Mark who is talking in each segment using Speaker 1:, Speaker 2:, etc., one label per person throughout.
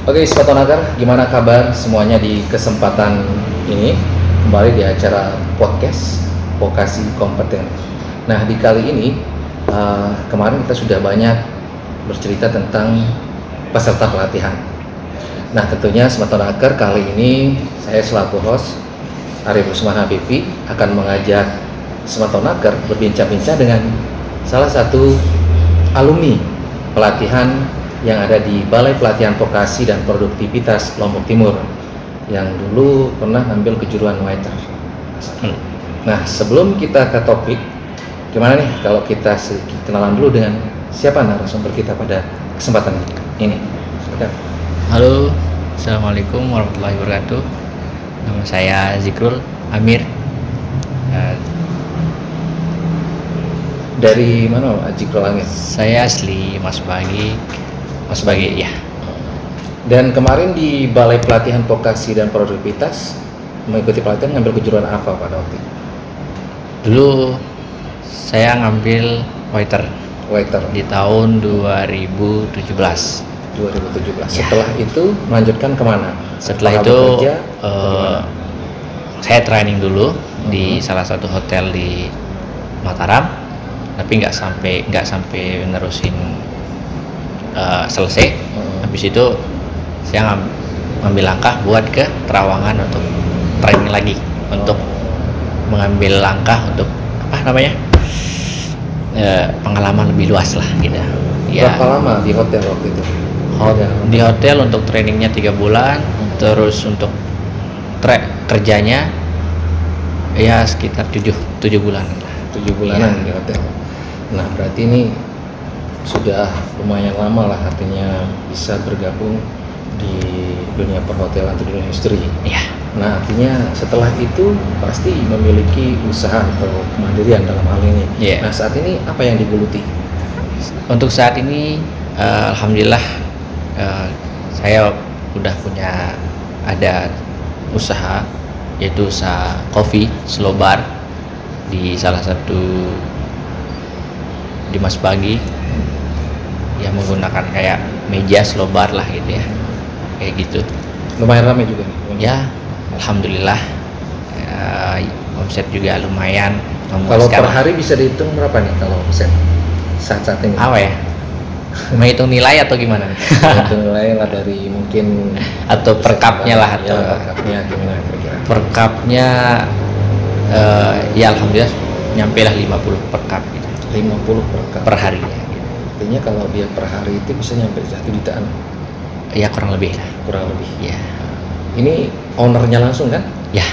Speaker 1: Oke, Sobat Tonaker, gimana kabar semuanya di kesempatan ini? Kembali di acara podcast Vokasi Kompeten. Nah, di kali ini, kemarin kita sudah banyak bercerita tentang peserta pelatihan. Nah, tentunya Sobat Tonaker, kali ini saya selaku host, Arif Usman Habibi, akan mengajak Sobat Tonaker berbincang-bincang dengan salah satu alumni pelatihan yang ada di Balai Pelatihan Vokasi dan Produktivitas Lombok Timur yang dulu pernah ngambil kejuruan waiter. Nah, sebelum kita ke topik, gimana nih kalau kita kenalan dulu dengan siapa narasumber kita pada kesempatan ini?
Speaker 2: Halo, Assalamualaikum warahmatullahi wabarakatuh. Nama saya Zikrul Amir.
Speaker 1: Dari mana Zikrul Amir?
Speaker 2: Saya asli Mas Bagi ya.
Speaker 1: Dan kemarin di Balai Pelatihan Vokasi dan Produktivitas mengikuti pelatihan ngambil kejuruan apa pada waktu itu?
Speaker 2: Dulu saya ngambil waiter di tahun 2017. Ya.
Speaker 1: Setelah itu melanjutkan kemana?
Speaker 2: Setelah itu saya training dulu di salah satu hotel di Mataram, tapi nggak sampai nerusin selesai. Habis itu saya ngambil langkah buat ke Terawangan untuk training lagi, untuk mengambil langkah untuk pengalaman lebih luas lah gitu.
Speaker 1: Berapa lama di hotel waktu itu?
Speaker 2: Di hotel untuk trainingnya 3 bulan, terus untuk kerjanya ya sekitar 7 bulan.
Speaker 1: 7 bulanan di hotel. Nah, berarti ini sudah lumayan lama lah, artinya bisa bergabung di dunia perhotelan atau dunia industri.
Speaker 2: Iya.
Speaker 1: Nah, artinya setelah itu pasti memiliki usaha atau kemandirian dalam hal ini.
Speaker 2: Yeah.
Speaker 1: Nah, saat ini apa yang digeluti?
Speaker 2: Untuk saat ini, alhamdulillah saya udah ada usaha, yaitu usaha kopi slow bar di salah satu di Mas Bagi, yang menggunakan kayak meja slow bar lah gitu ya, kayak gitu.
Speaker 1: Lumayan ramai juga
Speaker 2: ya, alhamdulillah. Omset juga lumayan.
Speaker 1: Kalau per hari bisa dihitung berapa nih kalau omset saat ini?
Speaker 2: Apa ya, menghitung nilai atau gimana?
Speaker 1: Menghitung nilai lah dari mungkin
Speaker 2: atau per cupnya lah, atau
Speaker 1: per cupnya gimana kira-kira?
Speaker 2: Per cupnya ya alhamdulillah nyampe lah 50 per cup gitu.
Speaker 1: 50 per cup
Speaker 2: per hari ya.
Speaker 1: Artinya kalau dia per hari itu bisa nyampe 1 jutaan?
Speaker 2: Ya kurang lebih lah.
Speaker 1: Kurang lebih.
Speaker 2: Ya.
Speaker 1: Ini ownernya langsung kan?
Speaker 2: Ya.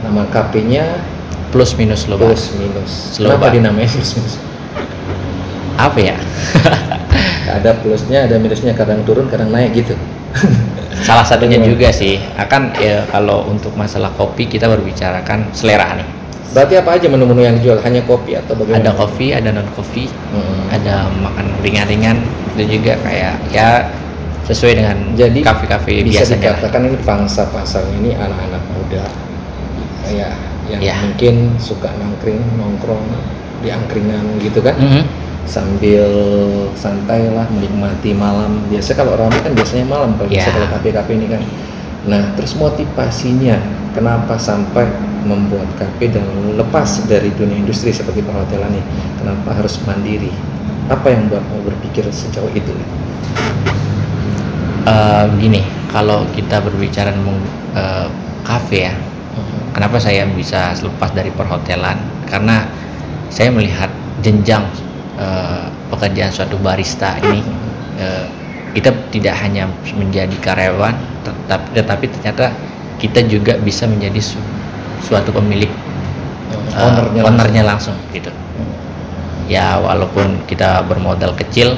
Speaker 1: Nama KP-nya
Speaker 2: Plus Minus Slow Bar.
Speaker 1: Plus Minus.
Speaker 2: Kenapa
Speaker 1: dinamanya Plus Minus?
Speaker 2: Apa ya?
Speaker 1: Ada plusnya, ada minusnya, kadang turun, kadang naik gitu.
Speaker 2: Salah satunya juga sih. Akan ya, kalau untuk masalah kopi kita berbicarakan selera nih.
Speaker 1: Berarti apa aja menu-menu yang dijual? Hanya kopi atau bagaimana?
Speaker 2: Ada kopi, ada non kopi, ada makan ringan-ringan, dan juga kayak ya sesuai dengan kafe-kafe biasanya.
Speaker 1: Bisa dikatakan ini pangsa pasarnya ini anak-anak muda, ya, yang mungkin suka nongkrong di angkringan gitu kan, sambil santai lah menikmati malam. Biasa kalau ramai kan biasanya malam kalau kalau kafe-kafe ini kan. Nah, terus motivasinya kenapa sampai membuat kafe dan lepas dari dunia industri seperti perhotelan nih? Kenapa harus mandiri? Apa yang membuat mau berpikir sejauh itu?
Speaker 2: Gini, kalau kita berbicara kafe ya, kenapa saya bisa lepas dari perhotelan? Karena saya melihat jenjang pekerjaan suatu barista ini, kita tidak hanya menjadi karyawan, tetapi ternyata kita juga bisa menjadi suatu pemilik, ownernya langsung gitu. Ya walaupun kita bermodal kecil,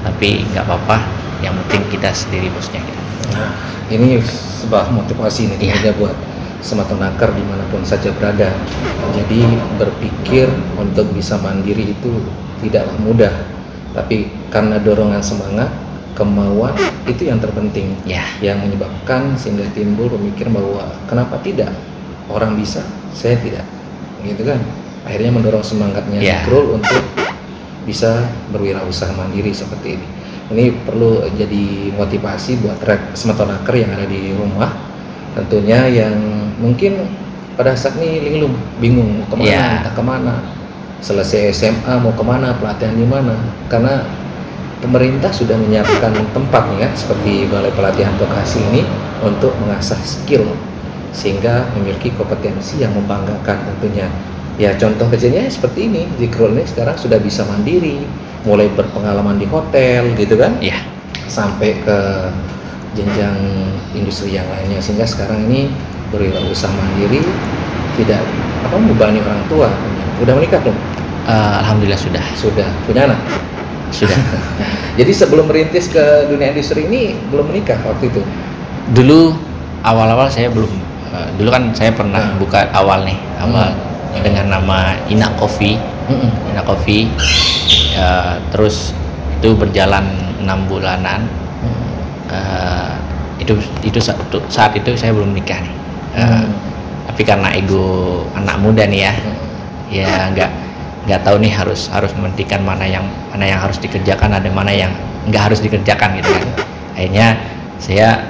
Speaker 2: tapi nggak apa-apa, yang penting kita sendiri bosnya gitu.
Speaker 1: Nah, ini sebuah motivasi nih tentunya buat Sobat Tonaker dimanapun saja berada. Jadi berpikir untuk bisa mandiri itu tidaklah mudah, tapi karena dorongan semangat, kemauan itu yang terpenting, yang menyebabkan sehingga timbul pemikiran bahwa kenapa tidak, orang bisa, saya tidak, gitu kan. Akhirnya mendorong semangatnya Zikrul untuk bisa berwirausaha mandiri seperti ini. Ini perlu jadi motivasi buat semetonaker yang ada di rumah, tentunya yang mungkin pada saat ini linglung, bingung mau kemana, entah kemana. Selesai SMA mau kemana, pelatihan di mana? Karena pemerintah sudah menyiapkan tempat nih ya, seperti balai pelatihan vokasi ini untuk mengasah skill sehingga memiliki kompetensi yang membanggakan tentunya. Ya contoh kecilnya seperti ini, Zikrul ini sekarang sudah bisa mandiri, mulai berpengalaman di hotel gitu kan, sampai ke jenjang industri yang lainnya, sehingga sekarang ini berwirausaha mandiri, tidak membebani orang tua. Udah menikah belum?
Speaker 2: Alhamdulillah sudah.
Speaker 1: Sudah punya anak?
Speaker 2: Sudah.
Speaker 1: Jadi sebelum merintis ke dunia industri ini belum menikah waktu itu?
Speaker 2: Dulu awal-awal saya belum. Dulu kan saya pernah buka awal dengan nama Ina Coffee. Ina Coffee. Terus itu berjalan 6 bulanan. Itu saat itu saya belum nikah nih. Tapi karena ego anak muda nih ya nggak tahu nih harus menentukan mana yang harus dikerjakan, ada mana yang nggak harus dikerjakan gitu kan. Akhirnya saya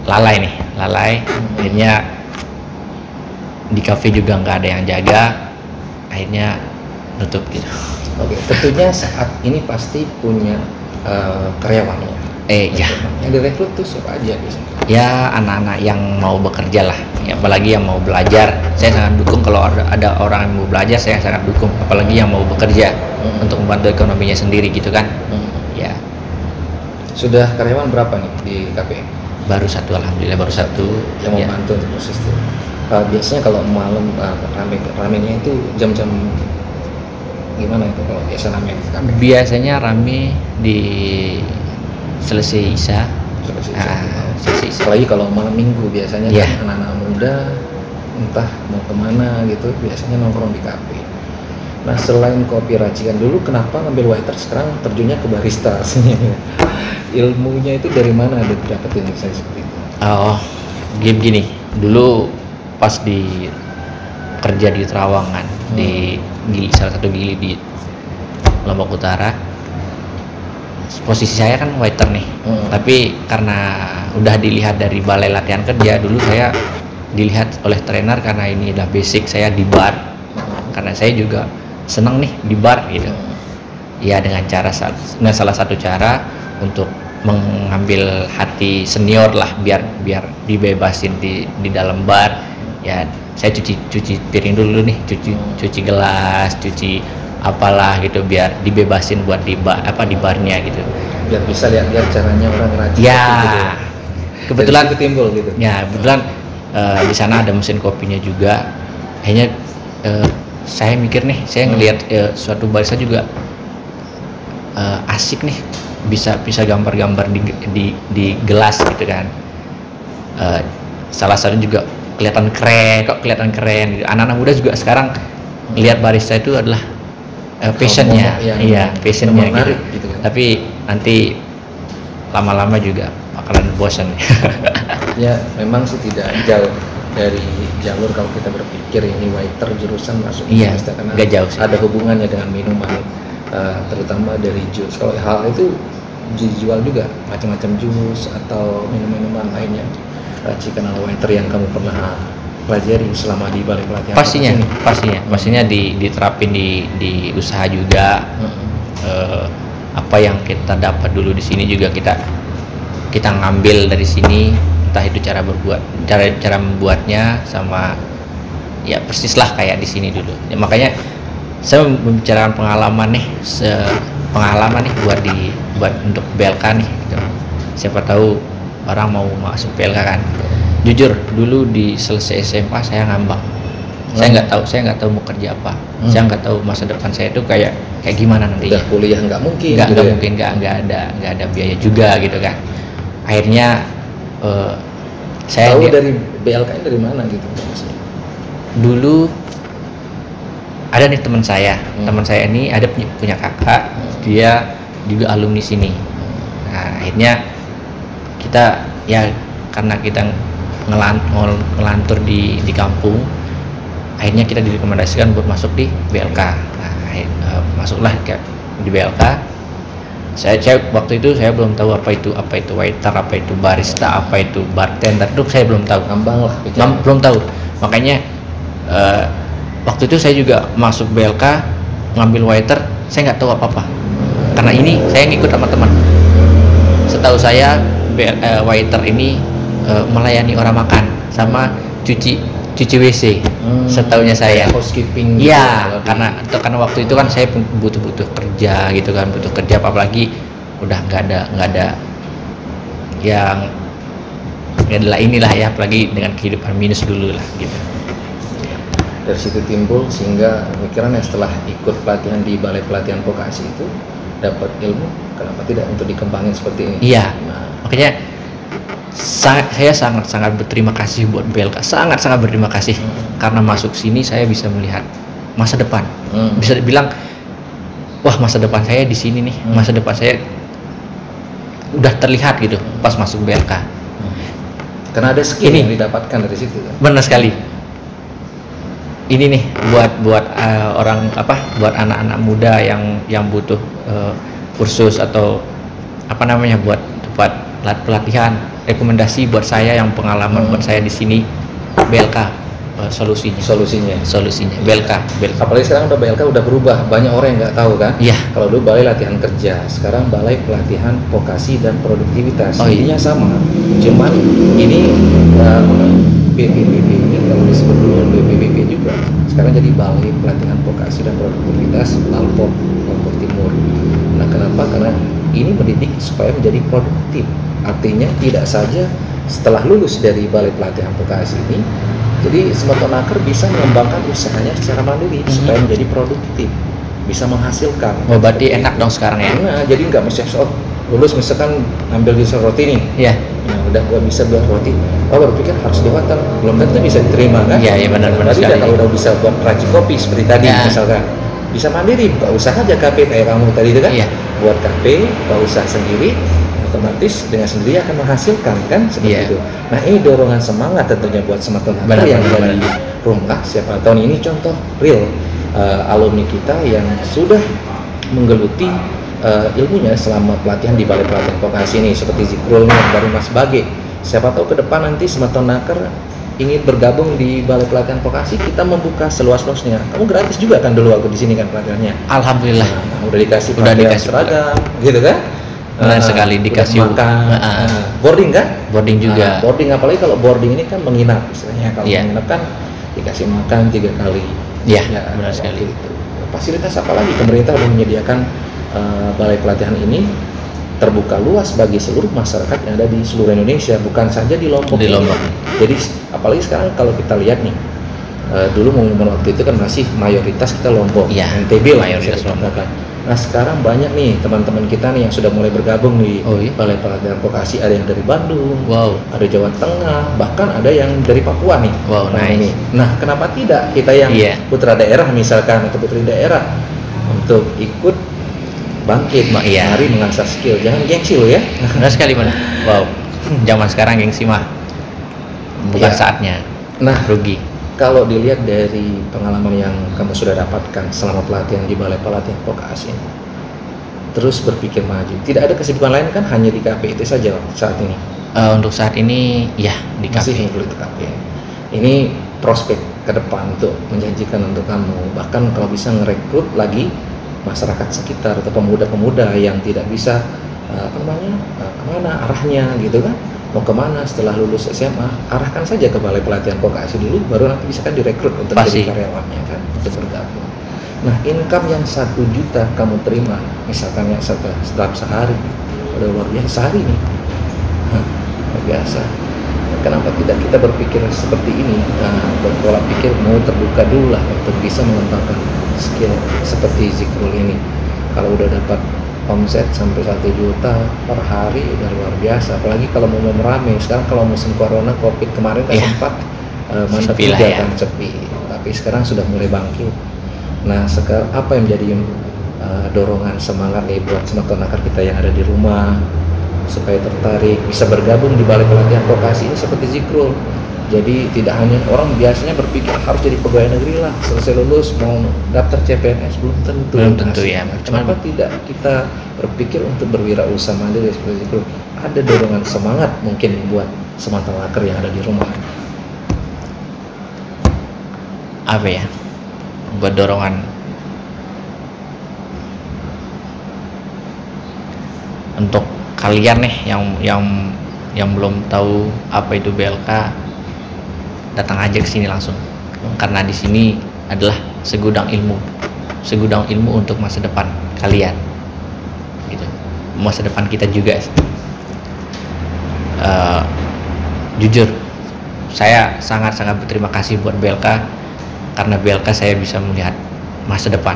Speaker 2: lalai. Akhirnya di kafe juga nggak ada yang jaga, akhirnya nutup gitu.
Speaker 1: Oke, tentunya saat ini pasti punya karyawannya.
Speaker 2: Ya.
Speaker 1: Yang direkrut tuh siapa aja biasanya?
Speaker 2: Ya anak-anak yang mau bekerja lah, ya, apalagi yang mau belajar. Saya sangat dukung kalau ada orang yang mau belajar, saya sangat dukung. Apalagi yang mau bekerja untuk membantu ekonominya sendiri gitu kan. Ya.
Speaker 1: Sudah karyawan berapa nih di KPI?
Speaker 2: Baru satu, alhamdulillah baru satu.
Speaker 1: Yang membantu untuk proses itu. Biasanya kalau malam ramenya itu jam-jam gimana itu kalau biasa rame?
Speaker 2: Biasanya rame di selesai Isya.
Speaker 1: Apalagi kalau malam minggu biasanya kan anak-anak muda entah mau kemana gitu biasanya nongkrong di kafe. Nah selain kopi racikan, dulu kenapa ngambil waiter, sekarang terjunnya ke barista? Ilmunya itu dari mana ada dapetin saya seperti itu?
Speaker 2: Gini, dulu pas di kerja di Terawangan, di salah satu gili di Lombok Utara, posisi saya kan waiter nih. Tapi karena udah dilihat dari balai latihan kerja, dulu saya dilihat oleh trainer karena ini udah basic saya di bar, karena saya juga senang nih di bar gitu ya, dengan salah satu cara untuk mengambil hati senior lah, biar dibebasin di dalam bar ya. Saya cuci piring dulu nih, cuci gelas, cuci apalah gitu, biar dibebasin buat di barnya gitu,
Speaker 1: biar bisa lihat caranya orang ngeracik
Speaker 2: ya
Speaker 1: gitu.
Speaker 2: Kebetulan
Speaker 1: ketimbul gitu
Speaker 2: ya, kebetulan di sana ada mesin kopinya juga. Akhirnya saya mikir nih, saya ngelihat suatu barista juga asik nih, bisa gambar-gambar di gelas gitu kan. Salah satu juga kelihatan keren. Anak-anak muda juga sekarang lihat barista itu adalah passionnya, passionnya gitu kan. Tapi nanti lama-lama juga bakalan bosan.
Speaker 1: Ya memang sih tidak jauh dari jalur kalau kita berpikir ini waiter jurusan masuk barista, karena
Speaker 2: jauh sih.
Speaker 1: Ada hubungannya dengan minuman, terutama dari jus. Kalau hal itu dijual juga macam-macam jus atau minuman lainnya, racikan ala waiter yang kamu pernah pelajari selama di balai pelatihan? Pastinya diterapin di usaha juga. Apa yang kita dapat dulu di sini juga kita ngambil dari sini, entah itu cara membuatnya sama ya persis lah kayak di sini dulu ya. Makanya saya membicarakan pengalaman nih buat untuk BLK nih gitu. Siapa tahu orang mau masuk BLK kan. Jujur dulu di selesai SMA saya ngambang. Saya nggak tahu mau kerja apa. Saya nggak tahu masa depan saya itu kayak gimana nantinya. Udah kuliah nggak mungkin.
Speaker 2: Nggak ada biaya juga gitu kan. Akhirnya saya
Speaker 1: tahu dari BLK dari mana gitu.
Speaker 2: Dulu ada nih teman saya ini ada punya kakak, dia juga alumni sini. Nah akhirnya kita ya karena kita ngelantur di kampung, akhirnya kita direkomendasikan buat masuk di BLK. Nah masuklah di BLK. Saya waktu itu saya belum tahu apa itu waiter, apa itu barista, apa itu bartender, itu saya belum tahu.
Speaker 1: Ngambang lah bicara.
Speaker 2: Belum tahu. Makanya waktu itu saya juga masuk BLK ngambil waiter, saya nggak tahu apa-apa. Karena ini saya ngikut sama teman. Setahu saya waiter ini melayani orang makan sama cuci WC. Setahunya saya.
Speaker 1: Housekeeping.
Speaker 2: Iya, karena waktu itu kan saya butuh kerja gitu kan, butuh kerja, apalagi udah nggak ada yang adalah inilah ya, apalagi dengan kehidupan minus dulu lah gitu.
Speaker 1: Dari situ timbul sehingga pemikiran setelah ikut pelatihan di Balai Pelatihan Vokasi itu dapat ilmu, kenapa tidak untuk dikembangin seperti ini?
Speaker 2: Iya. Nah, makanya saya sangat berterima kasih buat BLK, sangat berterima kasih karena masuk sini saya bisa melihat masa depan. Bisa dibilang wah, masa depan saya di sini nih, masa depan saya udah terlihat gitu pas masuk BLK.
Speaker 1: Karena ada skill yang didapatkan dari situ.
Speaker 2: Benar sekali. Ini nih buat buat anak-anak muda yang butuh kursus atau buat tempat pelatihan, rekomendasi buat saya yang pengalaman buat saya di sini BLK solusinya BLK.
Speaker 1: Apalagi sekarang udah BLK udah berubah, banyak orang yang nggak tahu kan.
Speaker 2: Iya.
Speaker 1: Kalau dulu Balai Latihan Kerja, sekarang Balai Pelatihan Vokasi dan Produktivitas. Intinya sama, cuman ini BPBP ini kalau disebut dulu BPBP juga, sekarang jadi Balai Pelatihan Vokasi dan Produktivitas Lombok Timur. Nah, kenapa? Karena ini mendidik supaya menjadi produktif. Artinya tidak saja setelah lulus dari Balai Pelatihan Vokasi ini, jadi Semetonaker bisa mengembangkan usahanya secara mandiri supaya menjadi produktif, bisa menghasilkan.
Speaker 2: Oh, berarti enak dong sekarang ya?
Speaker 1: Nah, jadi nggak mesti lulus misalkan ambil jurusan roti nih.
Speaker 2: Iya.
Speaker 1: Nah, udah gua bisa buat roti. Berpikir harus di hotel, belum tentu bisa diterima kan?
Speaker 2: Iya, benar sekali.
Speaker 1: Kalau udah bisa buat peracik kopi seperti tadi misalkan, bisa mandiri, buka usaha aja kafe kayak kamu tadi itu kan? Iya. Buat kafe, buka usaha sendiri, otomatis dengan sendiri akan menghasilkan kan seperti itu. Nah, ini dorongan semangat tentunya buat Semetonaker yang dari rumah. Siapa tahun ini contoh real alumni kita yang sudah menggeluti ilmunya selama pelatihan di Balai Pelatihan Vokasi ini, seperti Zikrulnya dari Mas Bage. Siapa tahu ke depan nanti Semetonaker ingin bergabung di Balai Pelatihan Vokasi, kita membuka seluas-luasnya. Kamu gratis juga kan dulu waktu di sini kan pelatihannya.
Speaker 2: Alhamdulillah.
Speaker 1: Udah dikasih seragam, gitu kan?
Speaker 2: Benar sekali, dikasih
Speaker 1: makan, boarding kan?
Speaker 2: Boarding juga.
Speaker 1: Boarding, apalagi kalau boarding ini kan menginap, istilahnya kalau menginap kan dikasih makan 3 kali.
Speaker 2: Iya, benar sekali.
Speaker 1: Itu. Fasilitas apa lagi pemerintah sudah menyediakan Balai Pelatihan ini terbuka luas bagi seluruh masyarakat yang ada di seluruh Indonesia, bukan saja di Lombok. Jadi apalagi sekarang kalau kita lihat nih, dulu momen waktu itu kan masih mayoritas kita Lombok, NTB lah
Speaker 2: mayoritas Lombok.
Speaker 1: Nah, sekarang banyak nih teman-teman kita nih yang sudah mulai bergabung di Balai Pelatihan Vokasi. Ada yang dari Bandung, ada Jawa Tengah, bahkan ada yang dari Papua nih.
Speaker 2: Nice.
Speaker 1: Nah, kenapa tidak kita yang putra daerah misalkan atau putri daerah untuk ikut bangkit, mari mengasah skill, jangan gengsi lo ya.
Speaker 2: Benar sekali, mana? Wow, zaman sekarang gengsi mah bukan saatnya.
Speaker 1: Nah,
Speaker 2: rugi.
Speaker 1: Kalau dilihat dari pengalaman yang kamu sudah dapatkan selama pelatihan di Balai Pelatihan Vokasi, terus berpikir maju, tidak ada kesibukan lain kan, hanya di KP itu saja saat ini?
Speaker 2: Untuk saat ini, ya di KP.
Speaker 1: Masih di KP. Ini prospek ke depan untuk menjanjikan untuk kamu, bahkan kalau bisa ngerekrut lagi masyarakat sekitar atau pemuda-pemuda yang tidak bisa kemana arahnya gitu kan, mau kemana setelah lulus SMA, arahkan saja ke Balai Pelatihan Vokasi dulu, baru nanti bisa kan direkrut untuk jadi karyawannya kan, untuk bergabung. Nah, income yang 1 juta kamu terima misalkan ya dalam sehari, udah luar biasa sehari nih, luar biasa. Kenapa tidak kita berpikir seperti ini? Berpola pikir mau terbuka dulu lah untuk bisa mengembangkan skill seperti Zikrul ini. Kalau udah dapat omset sampai 1 juta per hari udah luar biasa, apalagi kalau mau rame. Sekarang kalau musim corona, covid kemarin kan sempat mandek juga kan, sepi, tapi sekarang sudah mulai bangkit. Nah, sekarang apa yang menjadi dorongan semangat nih buat Semetonaker kita yang ada di rumah supaya tertarik bisa bergabung di Balai Pelatihan Vokasi ini seperti Zikrul? Jadi tidak hanya orang biasanya berpikir harus jadi pegawai negeri lah, selesai lulus mau daftar CPNS, belum tentu.
Speaker 2: Belum tentu ya.
Speaker 1: Kenapa tidak kita berpikir untuk berwirausaha mandiri seperti itu? Ada dorongan semangat mungkin buat semata laker yang ada di rumah.
Speaker 2: Apa ya? Buat dorongan untuk kalian nih yang belum tahu apa itu BLK, datang aja ke sini langsung, karena di sini adalah segudang ilmu untuk masa depan kalian, gitu. Masa depan kita juga. Jujur, saya sangat berterima kasih buat BLK, karena BLK saya bisa melihat masa depan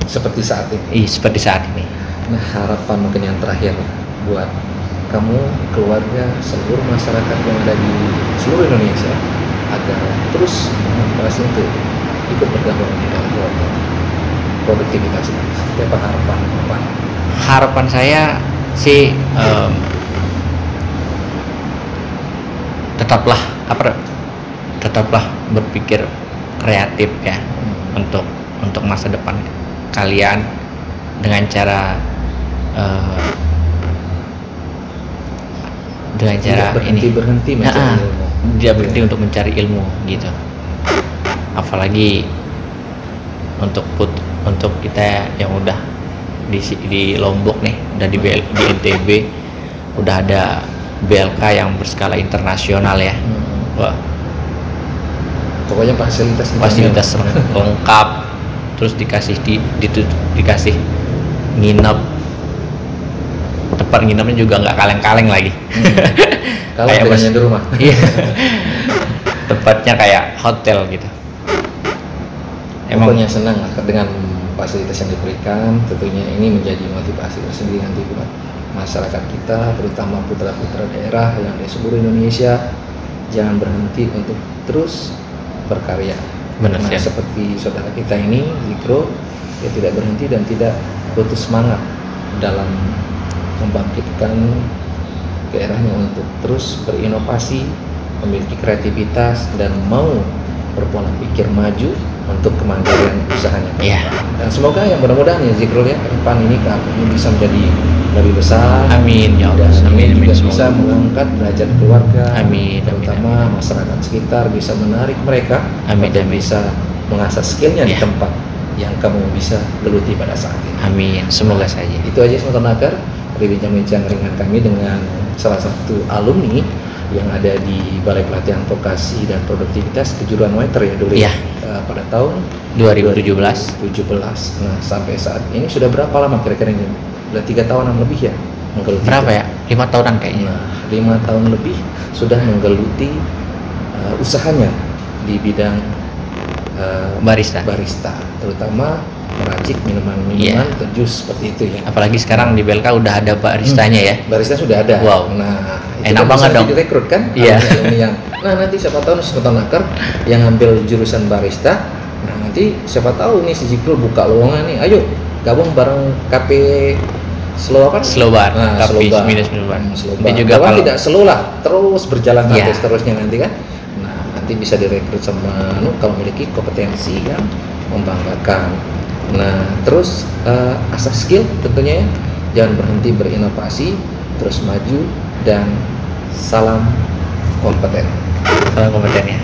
Speaker 1: Seperti saat ini.
Speaker 2: seperti saat ini.
Speaker 1: Nah, harapan mungkin yang terakhir buat kamu, keluarga, seluruh masyarakat yang ada di seluruh Indonesia agar terus memotivasi untuk ikut bergabung di dalam produktivitas. Apa harapan?
Speaker 2: Harapan saya sih tetaplah berpikir kreatif ya, untuk masa depan kalian dengan cara
Speaker 1: berhenti mencari ilmu.
Speaker 2: Dia berhenti untuk mencari ilmu gitu. Apalagi untuk kita yang udah di Lombok nih, udah di NTB, udah ada BLK yang berskala internasional ya. Wah,
Speaker 1: pokoknya fasilitas
Speaker 2: lengkap, terus dikasih dikasih nginep, tempat nginepnya juga nggak kaleng-kaleng lagi.
Speaker 1: Kalau dengan di rumah.
Speaker 2: Iya. Tempatnya kayak hotel gitu.
Speaker 1: Pokoknya senang lah dengan fasilitas yang diberikan. Tentunya ini menjadi motivasi tersendiri nanti buat masyarakat kita, terutama putra-putra daerah yang di seluruh Indonesia. Jangan berhenti untuk terus berkarya.
Speaker 2: Benar,
Speaker 1: nah, seperti saudara kita ini, Zikro, dia tidak berhenti dan tidak putus semangat dalam membangkitkan daerahnya untuk terus berinovasi, memiliki kreativitas, dan mau berpola pikir maju untuk kemandirian usahanya.
Speaker 2: Iya.
Speaker 1: Dan semoga yang mudah-mudahan ya Zikro ya, ke depan ini bisa menjadi lebih besar.
Speaker 2: Amin ya Allah.
Speaker 1: Dan
Speaker 2: Amin.
Speaker 1: juga bisa mengangkat derajat keluarga.
Speaker 2: Amin.
Speaker 1: Terutama masyarakat sekitar, bisa menarik mereka.
Speaker 2: Amin.
Speaker 1: Dan bisa mengasah skillnya di
Speaker 2: Ya.
Speaker 1: tempat yang kamu bisa geluti pada saat ini.
Speaker 2: Amin. Semoga saja.
Speaker 1: Itu aja Smart Nakar, bincang-bincang ringan kami dengan salah satu alumni yang ada di Balai Pelatihan Vokasi dan Produktivitas Kejuruan Waiter ya dulu
Speaker 2: ya.
Speaker 1: Pada tahun
Speaker 2: 2017.
Speaker 1: Nah, sampai saat ini sudah berapa lama kira-kira ini? Sudah 3 tahunan lebih ya menggeluti.
Speaker 2: Berapa ya? 5 tahunan kayaknya.
Speaker 1: Nah, 5 tahun lebih sudah menggeluti usahanya di bidang
Speaker 2: barista,
Speaker 1: terutama meracik minuman-minuman atau jus seperti itu ya.
Speaker 2: Apalagi sekarang di BLK udah ada baristanya ya.
Speaker 1: Barista sudah ada.
Speaker 2: Wow.
Speaker 1: Nah,
Speaker 2: enak banget dong.
Speaker 1: Direkrut kan?
Speaker 2: Iya.
Speaker 1: Nanti siapa tahu Smart Nakar yang ambil jurusan barista. Nah, nanti siapa tahu nih si Zikro buka lowongan nih. Ayo gabung bareng KP Slow apa?
Speaker 2: Slow Bar.
Speaker 1: Nah,
Speaker 2: Kopi
Speaker 1: Slow Bar.
Speaker 2: minus minuman.
Speaker 1: Slow
Speaker 2: Tapi
Speaker 1: Bar.
Speaker 2: juga
Speaker 1: Kalau
Speaker 2: kalau
Speaker 1: tidak slow lah, terus berjalan
Speaker 2: Iya.
Speaker 1: terusnya nanti kan. Nah, nanti bisa direkrut sama kalau memiliki kompetensi yang membanggakan. Nah, terus asah skill tentunya ya. Jangan berhenti berinovasi, terus maju, dan salam kompeten.
Speaker 2: kalau kompetennya.